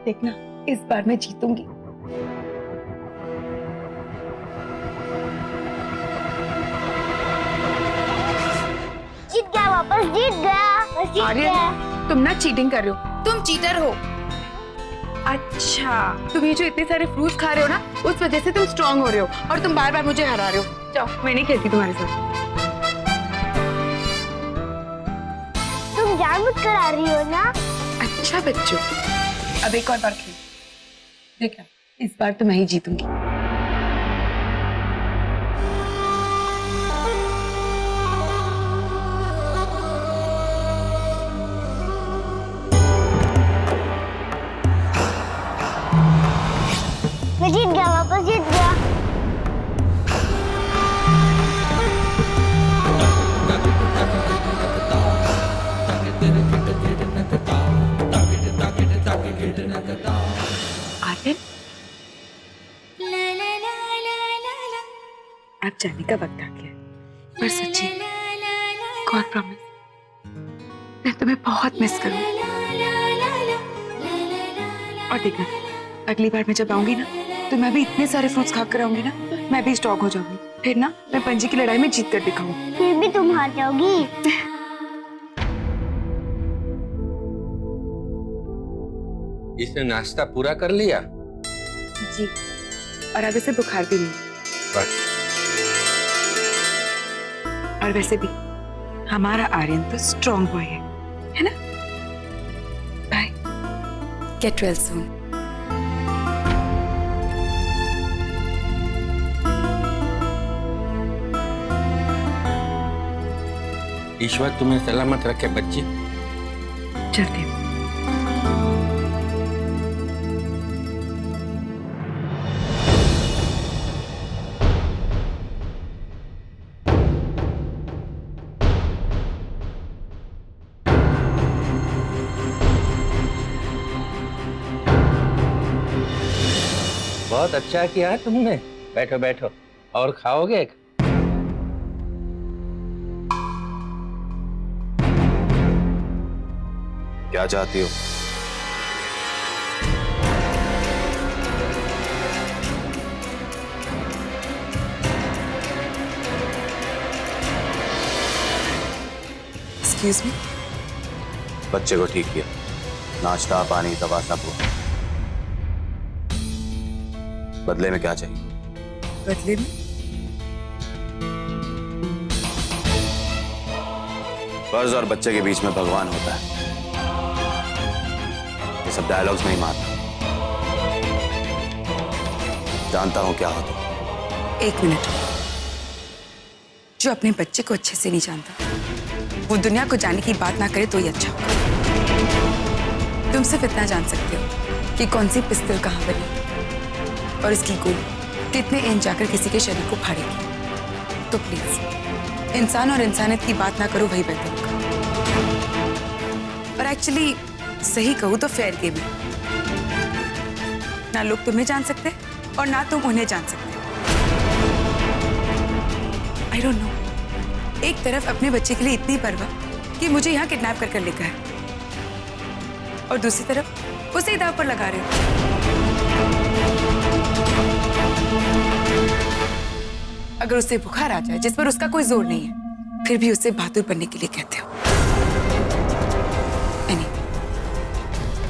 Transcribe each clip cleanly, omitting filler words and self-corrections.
देखना इस बार मैं जीतूंगी। जीत गया, वापस जीत गया, बस जीत आर्यन, गया। तुम ना चीटिंग कर रहे हो, तुम चीटर हो। अच्छा, तुम ये जो इतने सारे फ्रूट्स खा रहे हो ना, उस वजह से तुम स्ट्रांग हो रहे हो और तुम बार बार मुझे हरा रहे हो। जाओ, मैं नहीं खेलती तुम्हारे साथ। तुम जानबूझकर आ रही हो ना? अच्छा बच्चों, अब एक और बार खेल। देखना इस बार तो मैं ही जीतूंगी। मैं जीत गया, वापस जीत गया। आर्यन, अब जाने का वक्त आ गया है, पर सच्ची गॉड प्रॉमिस, मैं तुम्हें बहुत मिस करूंगी। और देखना अगली बार मैं जब आऊंगी ना, तो मैं भी इतने सारे फ्रूट्स खाकर आऊंगी ना, मैं भी स्ट्रॉन्ग हो जाऊंगी। फिर ना मैं पंजी की लड़ाई में जीत कर दिखाऊंगी। फिर भी तुम हार जाओगी। इसने नाश्ता पूरा कर लिया? जी, और अब इसे बुखार भी नहीं। बस। और वैसे भी हमारा आर्यन तो स्ट्रॉन्ग बॉय है ना? Bye, get well soon. ईश्वर तुम्हें सलामत रखे बच्ची। चलते हैं। बहुत अच्छा किया है तुमने। बैठो बैठो, और खाओगे? क्या चाहती हो? Excuse me. बच्चे को ठीक किया, नाश्ता पानी दवा सब हुआ। बदले में क्या चाहिए? बदले में कर्ज और बच्चे के बीच में भगवान होता है। ये सब डायलॉग्स नहीं मारता। जानता हूं क्या होता। एक मिनट, जो अपने बच्चे को अच्छे से नहीं जानता वो दुनिया को जाने की बात ना करे तो ही अच्छा होगा। तुम सिर्फ इतना जान सकते हो कि कौन सी पिस्तौल कहाँ बनी और इसकी गोली कितने इंच जाकर किसी के शरीर को फाड़ेगी। तो प्लीज इंसान और इंसानियत की बात ना करो, वही बेहतर होगा। और एक्चुअली सही कहूँ तो फेयर गेम है। ना लोग तुम्हें जान सकते और ना तुम उन्हें जान सकते। आई डोंट नो, एक तरफ अपने बच्चे के लिए इतनी परवाह कि मुझे यहाँ किडनैप कर लेकर है, और दूसरी तरफ उसे दांव पर लगा रहे हो। अगर उसे बुखार आ जाए जिस पर उसका कोई जोर नहीं है, फिर भी उसे बहादुर बनने के लिए कहते हो।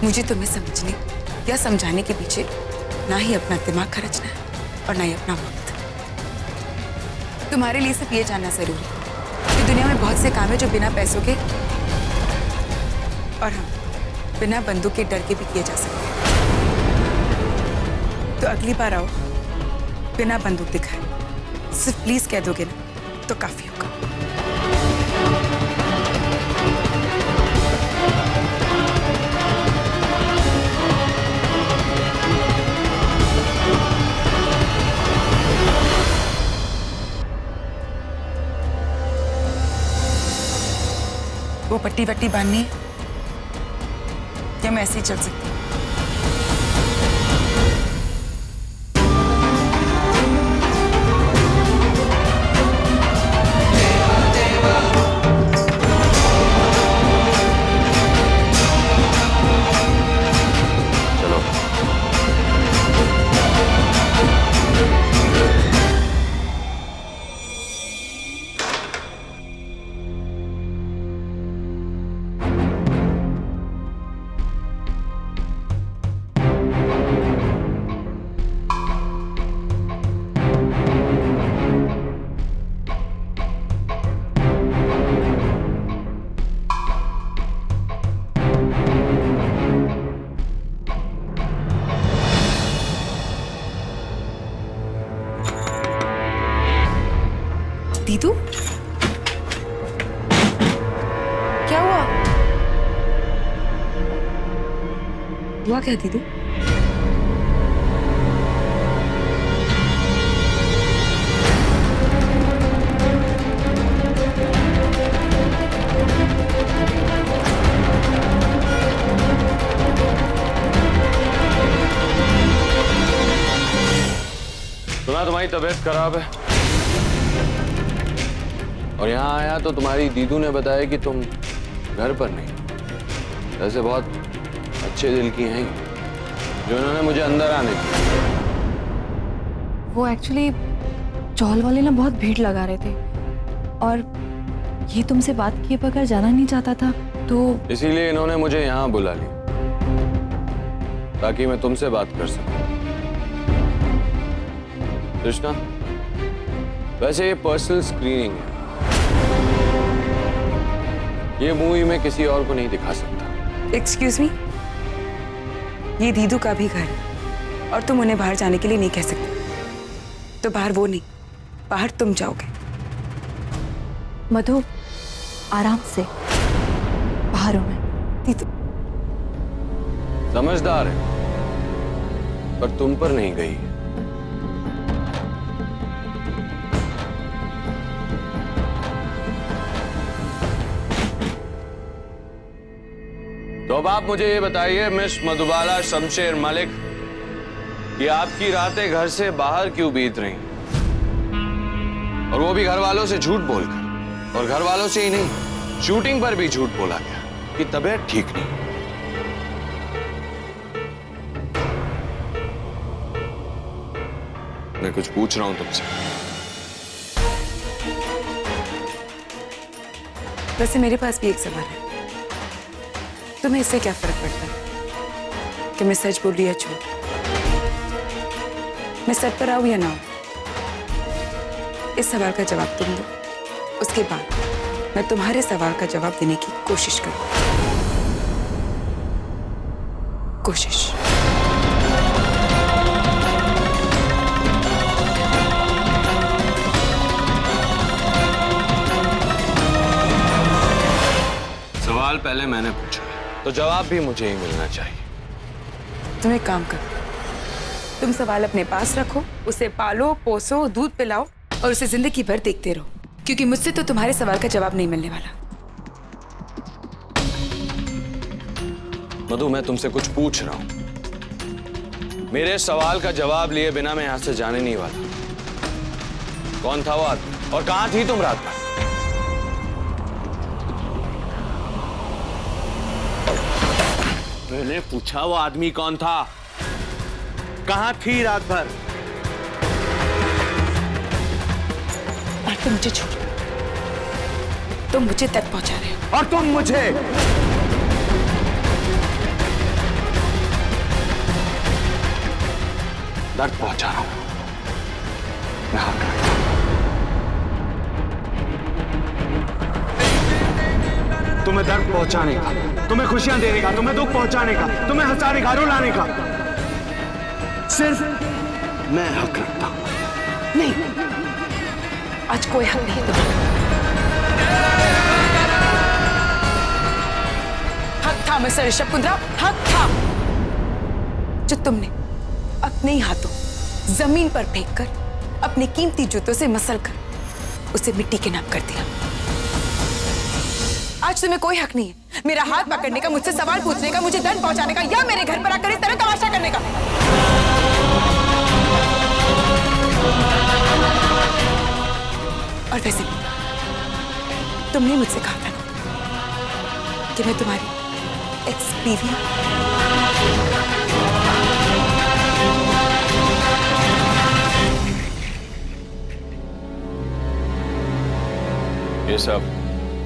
मुझे तुम्हें समझने या समझाने के पीछे ना ही अपना दिमाग खर्चना है और ना ही अपना वक्त। तुम्हारे लिए सिर्फ ये जानना जरूरी है कि दुनिया में बहुत से काम है जो बिना पैसों के और हम बिना बंदूक के डर के भी किए जा सकते हैं। तो अगली बार आओ बिना बंदूक दिखाए, सिर्फ प्लीज कह दोगे ना तो काफी होगा। वो पट्टी वट्टी बांधनी है या मैं ऐसे ही चल सकती हूँ? चलो दीदू, क्या हुआ? हुआ क्या दीदू? सुना तुम्हारी तबीयत खराब है और यहाँ आया तो तुम्हारी दीदू ने बताया कि तुम घर पर नहीं। वैसे बहुत अच्छे दिल की हैं जो इन्होंने मुझे अंदर आने दिया। वो एक्चुअली चौल वाले ना बहुत भीड़ लगा रहे थे और ये तुमसे बात किए बगैर जाना नहीं चाहता था, तो इसीलिए इन्होंने मुझे यहाँ बुला लिया ताकि मैं तुमसे बात कर सकूं। कृष्णा, वैसे ये पर्सनल स्क्रीनिंग है, ये मूवी मैं किसी और को नहीं दिखा सकता। एक्सक्यूज मी, ये दीदू का भी घर है और तुम उन्हें बाहर जाने के लिए नहीं कह सकते। तो बाहर वो नहीं, बाहर तुम जाओगे। मधु आराम से, बाहर हूं मैं। दीदू समझदार है पर तुम पर नहीं गई। तो अब आप मुझे ये बताइए मिस मधुबाला शमशेर मलिक, कि आपकी रातें घर से बाहर क्यों बीत रही, और वो भी घर वालों से झूठ बोलकर। और घर वालों से ही नहीं, शूटिंग पर भी झूठ बोला गया कि तबीयत ठीक नहीं। मैं कुछ पूछ रहा हूं तुमसे। वैसे मेरे पास भी एक सवाल है, तुम्हें इससे क्या फर्क पड़ता है कि मैं सच बोल रही या झूठ? मैं सच पर आऊं या ना आऊं? इस सवाल का जवाब तुम दो, उसके बाद मैं तुम्हारे सवाल का जवाब देने की कोशिश करूं। कोशिश। सवाल पहले मैंने पूछा तो जवाब भी मुझे ही मिलना चाहिए। तुम एक काम करो, तुम सवाल अपने पास रखो, उसे पालो पोसो, दूध पिलाओ और उसे जिंदगी भर देखते रहो, क्योंकि मुझसे तो तुम्हारे सवाल का जवाब नहीं मिलने वाला। मधु, मैं तुमसे कुछ पूछ रहा हूं, मेरे सवाल का जवाब लिए बिना मैं यहां से जाने नहीं वाला। कौन था वो आदमी और कहां थी तुम रात भर? मैंने पूछा वो आदमी कौन था, कहां थी रात भर? और तुम मुझे छोड़, तुम मुझे तक पहुंचा रहे हो। और तुम मुझे दर्द पहुंचा रहा हूं। मैं हार गया। तुम्हें दर्द पहुंचाने का, तुम्हें खुशियां देने का, तुम्हें दुख पहुंचाने का, तुम्हें हंसाने का, रुलाने का सिर्फ मैं हक रखता हूं। नहीं, आज कोई हक नहीं तुम्हारा। हक था मिस्टर ऋषभ कुंद्रा, हक था, जो तुमने अपने ही हाथों जमीन पर फेंककर अपने कीमती जूतों से मसलकर उसे मिट्टी के नाम कर दिया। आज तुम्हें कोई हक नहीं है मेरा हाथ पकड़ने का, मुझसे सवाल पूछने का, मुझे दर्द पहुंचाने का, या मेरे घर पर आकर इस तरह तमाशा करने का। और वैसे तुमने मुझसे कहा था कि मैं तुम्हारी एक्स बीवी हूं। ये सब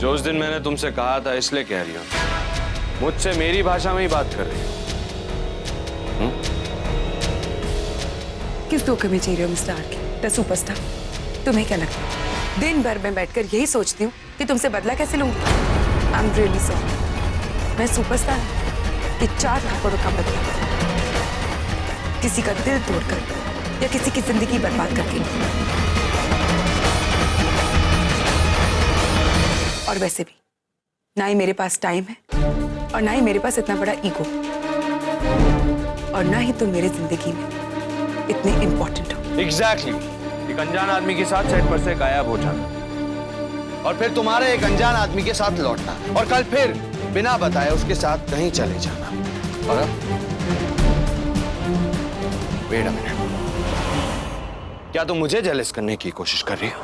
जो उस दिन मैंने तुमसे कहा था इसलिए कह रही हूं। मुझसे मेरी भाषा में ही बात कर रही हो। किस धोखे में जी रहे हो मिस्टर आर के द सुपरस्टार? तुम्हें क्या लगता है दिन भर मैं बैठकर यही सोचती हूँ कि तुमसे बदला कैसे लूंगी? I am really sorry. मैं सुपरस्टार कि 4 थप्पड़ों का बदला किसी का दिल तोड़कर या किसी की जिंदगी बर्बाद करके। वैसे भी ना ही मेरे पास टाइम है और ना ही मेरे पास इतना बड़ा ईगो, और ना ही तुम मेरे जिंदगी में इतने इम्पोर्टेंट हो। एग्जैक्टली। एक अनजान आदमी के साथ सेट पर से गायब हो जाना और फिर तुम्हारे एक अनजान आदमी के साथ लौटना और कल फिर बिना बताए उसके साथ कहीं चले जाना। और अब वेट अ मिनट, क्या तुम मुझे जेलस करने की कोशिश कर रही हो?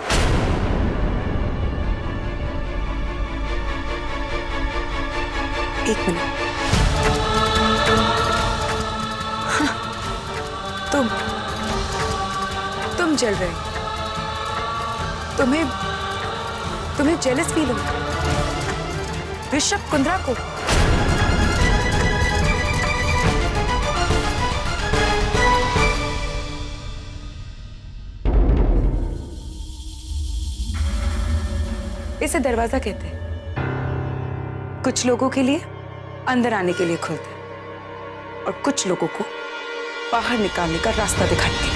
एक मिनट। हाँ, तुम जल रहे हो। तुम्हें जेलस फील होता ऋषभ कुंद्रा को? इसे दरवाजा कहते हैं। कुछ लोगों के लिए अंदर आने के लिए खुलता है और कुछ लोगों को बाहर निकालने का रास्ता दिखाते हैं।